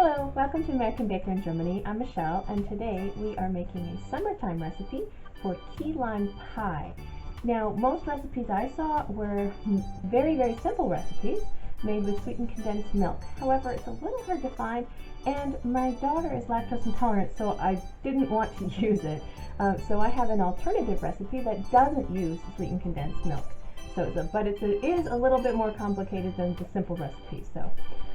Hello, welcome to American Baker in Germany. I'm Michelle, and today we are making a summertime recipe for key lime pie. Now, most recipes I saw were very simple recipes made with sweetened condensed milk. However, it's a little hard to find, and my daughter is lactose intolerant, so I didn't want to use it. So I have an alternative recipe that doesn't use sweetened condensed milk. But it is a little bit more complicated than the simple recipe.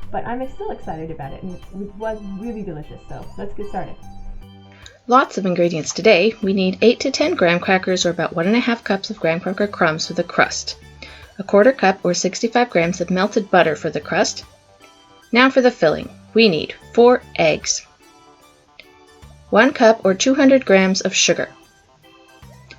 But I'm still excited about it, and it was really delicious, so let's get started. Lots of ingredients today. We need 8 to 10 graham crackers, or about 1.5 cups of graham cracker crumbs for the crust, a 1/4 cup or 65 grams of melted butter for the crust. Now for the filling. We need 4 eggs, 1 cup or 200 grams of sugar,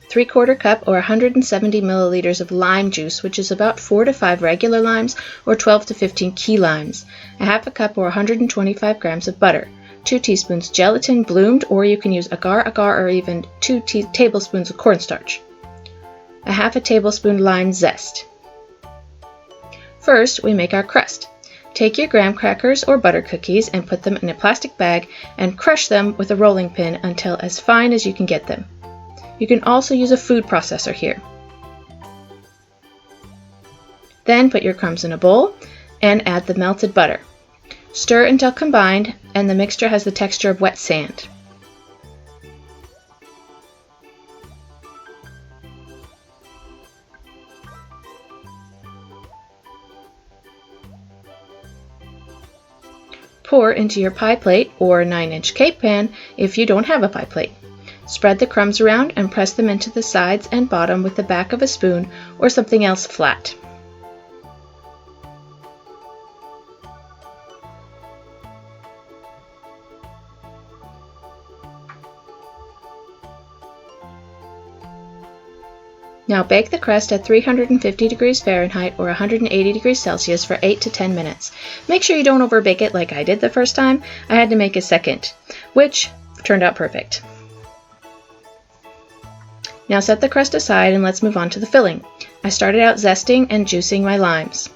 3/4 cup or 170 milliliters of lime juice, which is about 4 to 5 regular limes or 12 to 15 key limes, a 1/2 cup or 125 grams of butter, 2 teaspoons gelatin bloomed, or you can use agar, or even 2 tablespoons of cornstarch, a 1/2 tablespoon lime zest. First, we make our crust. Take your graham crackers or butter cookies and put them in a plastic bag and crush them with a rolling pin until as fine as you can get them. You can also use a food processor here. Then put your crumbs in a bowl and add the melted butter. Stir until combined and the mixture has the texture of wet sand. Pour into your pie plate or 9-inch cake pan if you don't have a pie plate. Spread the crumbs around and press them into the sides and bottom with the back of a spoon or something else flat. Now bake the crust at 350 degrees Fahrenheit or 180 degrees Celsius for 8 to 10 minutes. Make sure you don't overbake it like I did the first time. I had to make a second, which turned out perfect. Now set the crust aside and let's move on to the filling. I started out zesting and juicing my limes.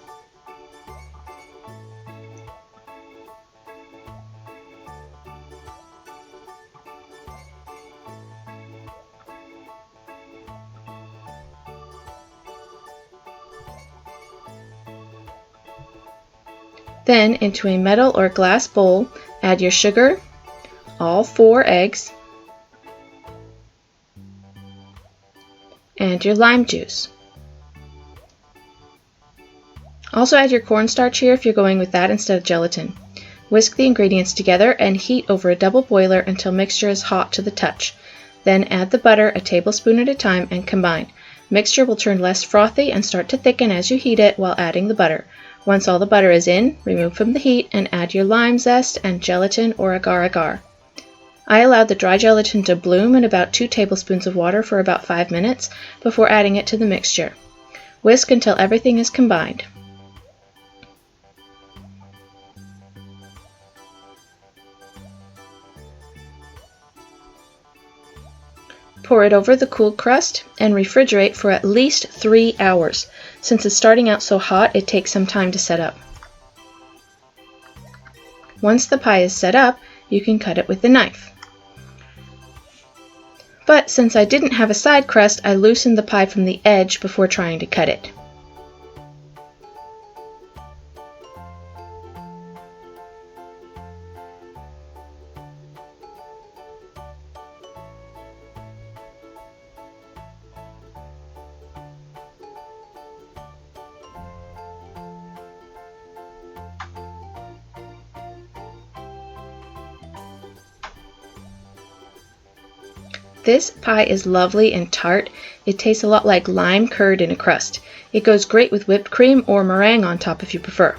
Then into a metal or glass bowl, add your sugar, all 4 eggs, and your lime juice. Also add your cornstarch here if you're going with that instead of gelatin. Whisk the ingredients together and heat over a double boiler until mixture is hot to the touch. Then add the butter a tablespoon at a time and combine. Mixture will turn less frothy and start to thicken as you heat it while adding the butter. Once all the butter is in, remove from the heat and add your lime zest and gelatin or agar. I allowed the dry gelatin to bloom in about 2 tablespoons of water for about 5 minutes before adding it to the mixture. Whisk until everything is combined. Pour it over the cooled crust and refrigerate for at least 3 hours. Since it's starting out so hot, it takes some time to set up. Once the pie is set up, you can cut it with a knife. But since I didn't have a side crust, I loosened the pie from the edge before trying to cut it. This pie is lovely and tart. It tastes a lot like lime curd in a crust. It goes great with whipped cream or meringue on top if you prefer.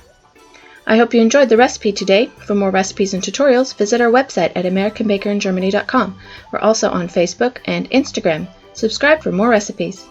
I hope you enjoyed the recipe today. For more recipes and tutorials, visit our website at americanbakeringermany.com. We're also on Facebook and Instagram. Subscribe for more recipes.